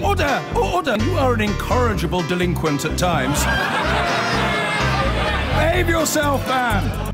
Order! Order! You are an incorrigible delinquent at times. Behave yourself, man!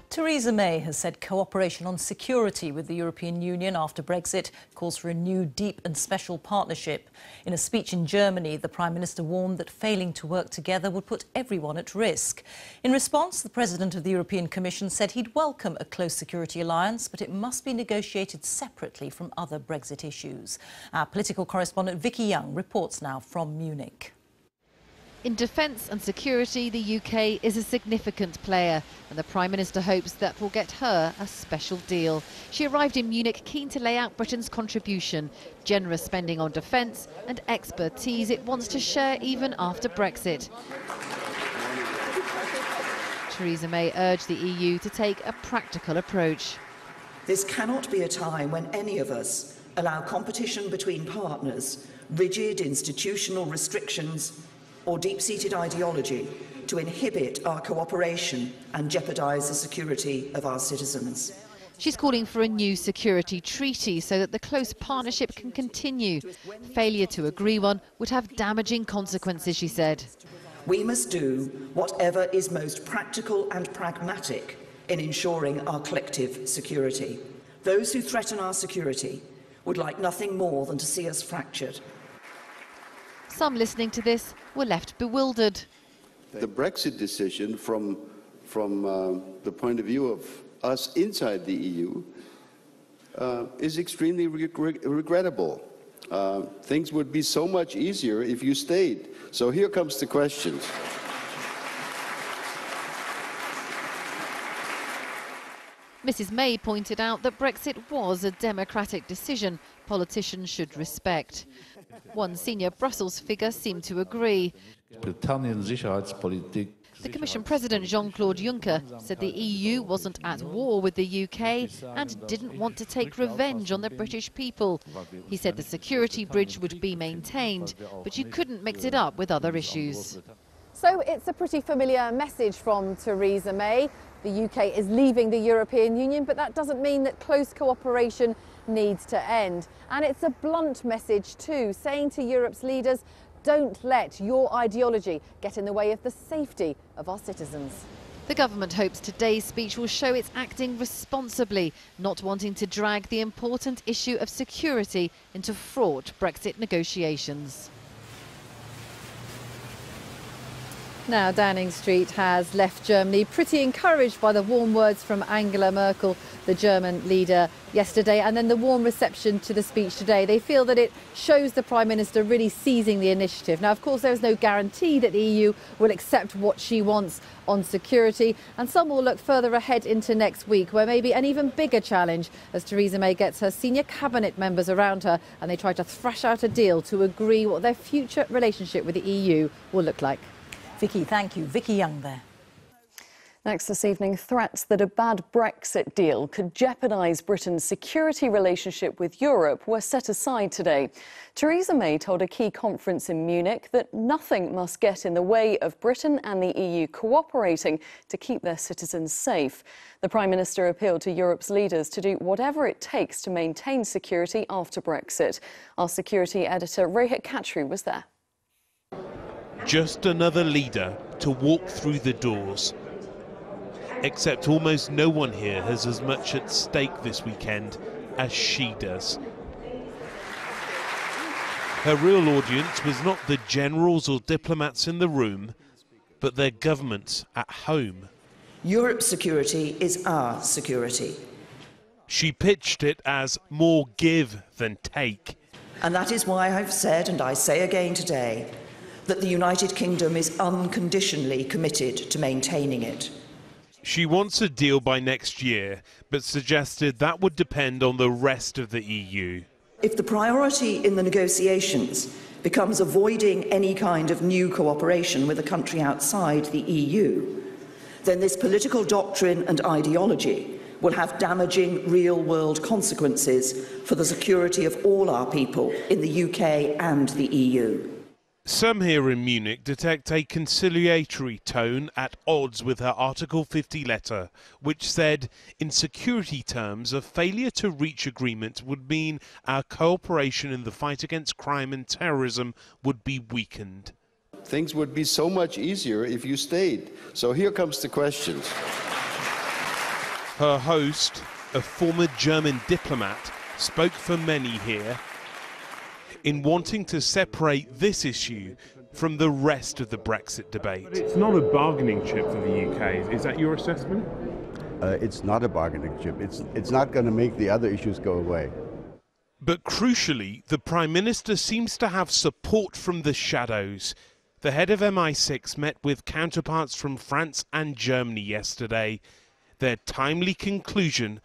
Theresa May has said cooperation on security with the European Union after Brexit calls for a new deep and special partnership. In a speech in Germany, the Prime Minister warned that failing to work together would put everyone at risk. In response, the President of the European Commission said he'd welcome a close security alliance, but it must be negotiated separately from other Brexit issues. Our political correspondent Vicky Young reports now from Munich. In defence and security, the UK is a significant player, and the Prime Minister hopes that will get her a special deal. She arrived in Munich keen to lay out Britain's contribution, generous spending on defence and expertise it wants to share even after Brexit. Theresa May urged the EU to take a practical approach. This cannot be a time when any of us allow competition between partners, rigid institutional restrictions or deep-seated ideology to inhibit our cooperation and jeopardise the security of our citizens. She's calling for a new security treaty so that the close partnership can continue. Failure to agree one would have damaging consequences, she said. We must do whatever is most practical and pragmatic in ensuring our collective security. Those who threaten our security would like nothing more than to see us fractured. Some listening to this were left bewildered. The Brexit decision, from the point of view of us inside the EU, is extremely regrettable. Things would be so much easier if you stayed. So here comes the questions. Mrs May pointed out that Brexit was a democratic decision politicians should respect. One senior Brussels figure seemed to agree. The Commission President Jean-Claude Juncker said the EU wasn't at war with the UK and didn't want to take revenge on the British people. He said the security bridge would be maintained, but you couldn't mix it up with other issues. So it's a pretty familiar message from Theresa May. The UK is leaving the European Union, but that doesn't mean that close cooperation needs to end. And it's a blunt message too, saying to Europe's leaders, don't let your ideology get in the way of the safety of our citizens. The government hopes today's speech will show it's acting responsibly, not wanting to drag the important issue of security into fraught Brexit negotiations. Now, Downing Street has left Germany pretty encouraged by the warm words from Angela Merkel, the German leader, yesterday, and then the warm reception to the speech today. They feel that it shows the Prime Minister really seizing the initiative. Now, of course, there's no guarantee that the EU will accept what she wants on security, and some will look further ahead into next week, where maybe an even bigger challenge as Theresa May gets her senior cabinet members around her and they try to thrash out a deal to agree what their future relationship with the EU will look like. Vicky, thank you. Vicky Young there. Next this evening, threats that a bad Brexit deal could jeopardise Britain's security relationship with Europe were set aside today. Theresa May told a key conference in Munich that nothing must get in the way of Britain and the EU cooperating to keep their citizens safe. The Prime Minister appealed to Europe's leaders to do whatever it takes to maintain security after Brexit. Our security editor Rohit Khatri was there. Just another leader to walk through the doors. Except almost no one here has as much at stake this weekend as she does. Her real audience was not the generals or diplomats in the room, but their governments at home. Europe's security is our security. She pitched it as more give than take. And that is why I've said, and I say again today, that the United Kingdom is unconditionally committed to maintaining it. She wants a deal by next year, but suggested that would depend on the rest of the EU. If the priority in the negotiations becomes avoiding any kind of new cooperation with a country outside the EU, then this political doctrine and ideology will have damaging real-world consequences for the security of all our people in the UK and the EU. Some here in Munich detect a conciliatory tone at odds with her Article 50 letter, which said, in security terms, a failure to reach agreement would mean our cooperation in the fight against crime and terrorism would be weakened. Things would be so much easier if you stayed. So here comes the questions. Her host, a former German diplomat, spoke for many here in wanting to separate this issue from the rest of the Brexit debate. But it's not a bargaining chip for the UK. Is that your assessment? It's not a bargaining chip. It's not going to make the other issues go away. But crucially, the Prime Minister seems to have support from the shadows. The head of MI6 met with counterparts from France and Germany yesterday. Their timely conclusion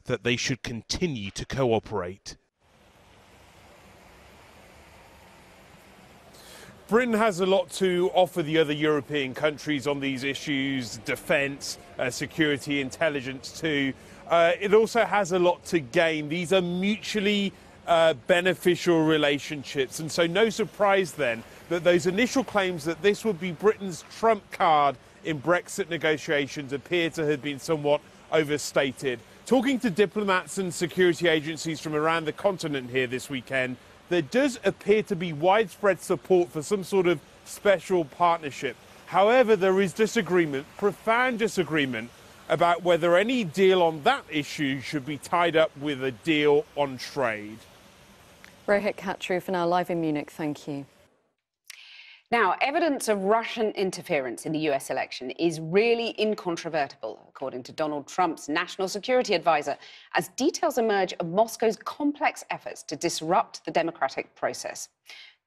that they should continue to cooperate. Britain has a lot to offer the other European countries on these issues, defence, security, intelligence too. It also has a lot to gain. These are mutually beneficial relationships, and so no surprise then that those initial claims that this would be Britain's trump card in Brexit negotiations appear to have been somewhat overstated. Talking to diplomats and security agencies from around the continent here this weekend, there does appear to be widespread support for some sort of special partnership. However, there is disagreement, profound disagreement, about whether any deal on that issue should be tied up with a deal on trade. Rohit Khatri for now, live in Munich. Thank you. Now, evidence of Russian interference in the US election is really incontrovertible, according to Donald Trump's national security advisor, as details emerge of Moscow's complex efforts to disrupt the democratic process.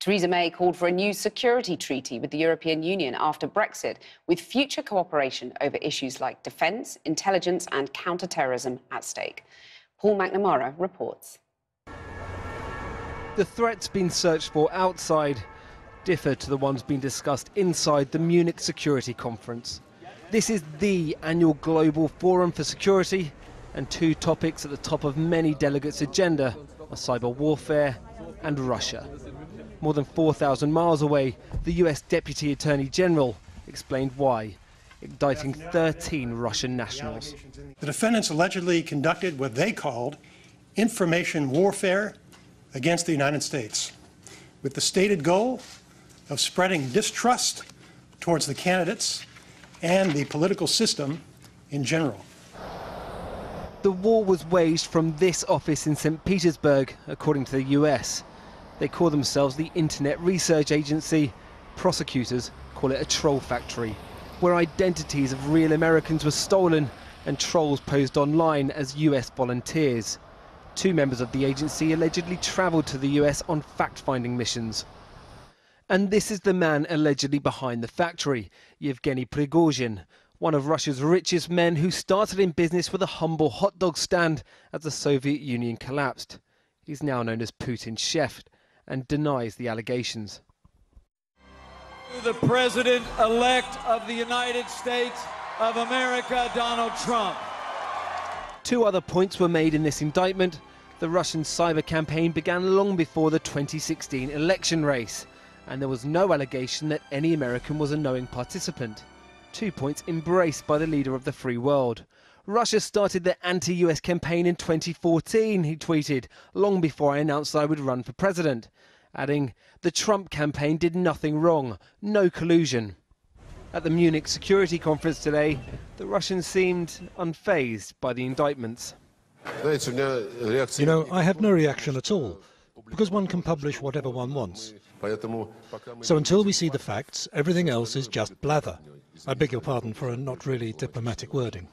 Theresa May called for a new security treaty with the European Union after Brexit, with future cooperation over issues like defence, intelligence and counter-terrorism at stake. Paul McNamara reports. The threats being searched for outside differ to the ones being discussed inside the Munich Security Conference. This is the annual global forum for security, and two topics at the top of many delegates' agenda are cyber warfare and Russia. More than 4,000 miles away, the US Deputy Attorney General explained why, indicting 13 Russian nationals. The defendants allegedly conducted what they called information warfare against the United States, with the stated goal of spreading distrust towards the candidates and the political system in general. The war was waged from this office in St. Petersburg, according to the US. They call themselves the Internet Research Agency. Prosecutors call it a troll factory, where identities of real Americans were stolen and trolls posed online as US volunteers. Two members of the agency allegedly travelled to the US on fact-finding missions. And this is the man allegedly behind the factory, Yevgeny Prigozhin, one of Russia's richest men who started in business with a humble hot dog stand as the Soviet Union collapsed. He's now known as Putin's chef and denies the allegations. The President-elect of the United States of America, Donald Trump. Two other points were made in this indictment. The Russian cyber campaign began long before the 2016 election race, and there was no allegation that any American was a knowing participant. 2 points embraced by the leader of the free world. Russia started their anti-US campaign in 2014, he tweeted, long before I announced I would run for president, adding, the Trump campaign did nothing wrong, no collusion. At the Munich Security Conference today, the Russians seemed unfazed by the indictments. You know, I have no reaction at all, because one can publish whatever one wants. So until we see the facts, everything else is just blather. I beg your pardon for a not really diplomatic wording.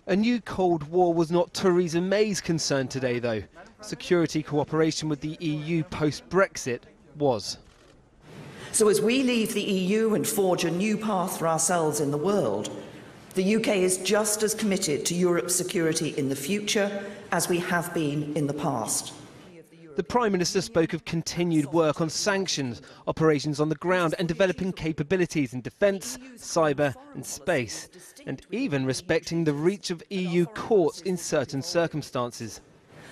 A new Cold War was not Theresa May's concern today, though. Security cooperation with the EU post-Brexit was. So as we leave the EU and forge a new path for ourselves in the world, the UK is just as committed to Europe's security in the future as we have been in the past. The Prime Minister spoke of continued work on sanctions, operations on the ground and developing capabilities in defence, cyber and space, and even respecting the reach of EU courts in certain circumstances.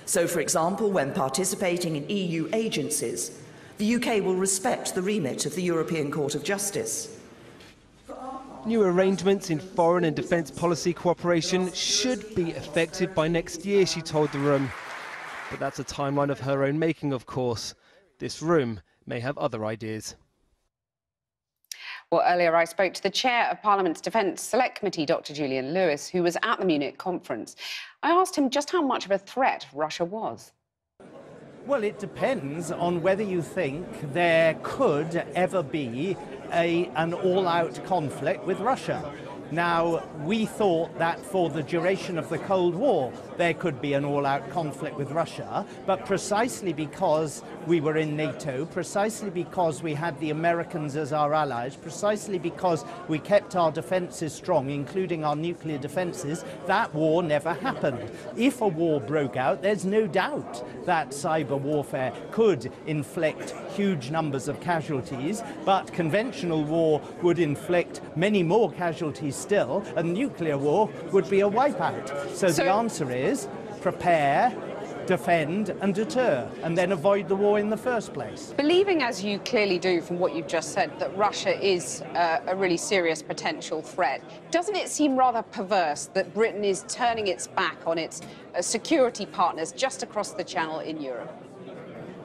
So, for example, when participating in EU agencies, The UK will respect the remit of the European Court of Justice. New arrangements in foreign and defence policy cooperation should be effective by next year, she told the room. But that's a timeline of her own making, of course. This room may have other ideas. Well, earlier I spoke to the chair of Parliament's Defence Select Committee, Dr. Julian Lewis, who was at the Munich conference. I asked him just how much of a threat Russia was. Well, it depends on whether you think there could ever be an all-out conflict with Russia. Now, we thought that for the duration of the Cold War there could be an all-out conflict with Russia, but precisely because we were in NATO, precisely because we had the Americans as our allies, precisely because we kept our defences strong, including our nuclear defences, that war never happened. If a war broke out, there's no doubt that cyber warfare could inflict huge numbers of casualties, but conventional war would inflict many more casualties still, and nuclear war would be a wipeout. So the answer is prepare, defend and deter, and then avoid the war in the first place. Believing, as you clearly do from what you've just said, that Russia is a really serious potential threat, doesn't it seem rather perverse that Britain is turning its back on its security partners just across the Channel in Europe?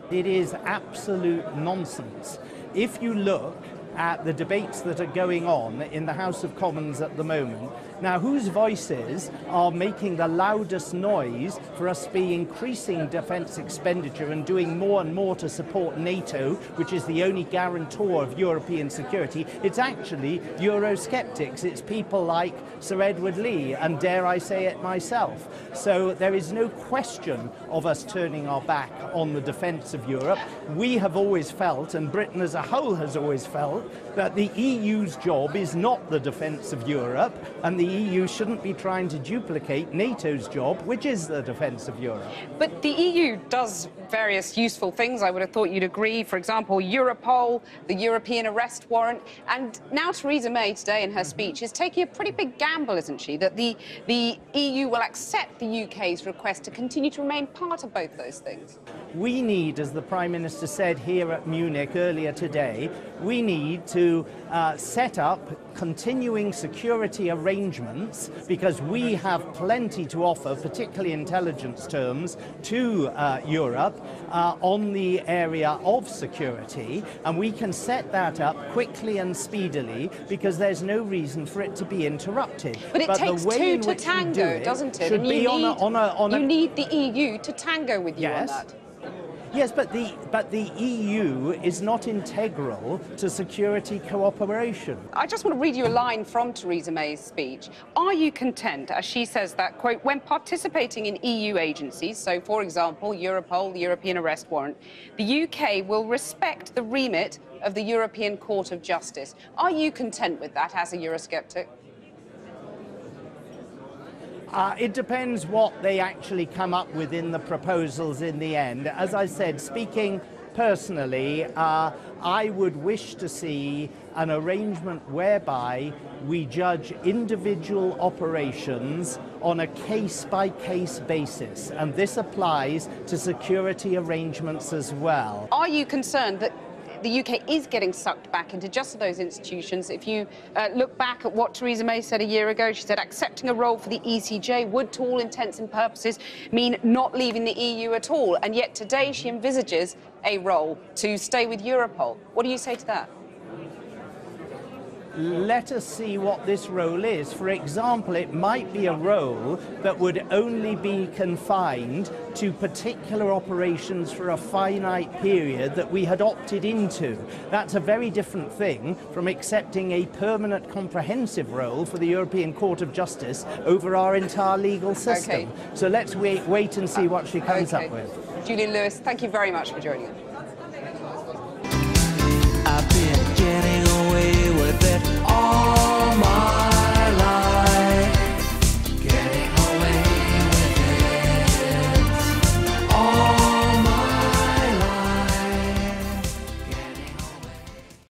It is absolute nonsense. If you look at the debates that are going on in the House of Commons at the moment, now whose voices are making the loudest noise for us to be increasing defence expenditure and doing more and more to support NATO, which is the only guarantor of European security? It's actually Eurosceptics. It's people like Sir Edward Lee and, dare I say it, myself. So there is no question of us turning our back on the defence of Europe. We have always felt, and Britain as a whole has always felt, that the EU's job is not the defence of Europe, and the EU shouldn't be trying to duplicate NATO's job, which is the defence of Europe. But the EU does various useful things, I would have thought you'd agree. For example, Europol, the European arrest warrant, and now Theresa May today in her speech is taking a pretty big gamble, isn't she, that the EU will accept the UK's request to continue to remain part of both those things. We need, as the Prime Minister said here at Munich earlier today, we need to set up continuing security arrangements, because we have plenty to offer, particularly intelligence terms, to Europe on the area of security, and we can set that up quickly and speedily because there's no reason for it to be interrupted. But it takes two to tango, doesn't it? And you need the EU to tango with you on that. Yes, but the EU is not integral to security cooperation. I just want to read you a line from Theresa May's speech. Are you content, as she says that, quote, when participating in EU agencies, so for example, Europol, the European arrest warrant, the UK will respect the remit of the European Court of Justice. Are you content with that as a Eurosceptic? It depends what they actually come up with in the proposals in the end. As I said, speaking personally, I would wish to see an arrangement whereby we judge individual operations on a case-by-case basis, and this applies to security arrangements as well. Are you concerned that the UK is getting sucked back into just those institutions? If you look back at what Theresa May said a year ago, she said accepting a role for the ECJ would, to all intents and purposes, mean not leaving the EU at all. And yet today she envisages a role to stay with Europol. What do you say to that? Let us see what this role is. For example, it might be a role that would only be confined to particular operations for a finite period that we had opted into. That's a very different thing from accepting a permanent comprehensive role for the European Court of Justice over our entire legal system. Okay. So let's wait and see what she comes up with. Julian Lewis, thank you very much for joining us.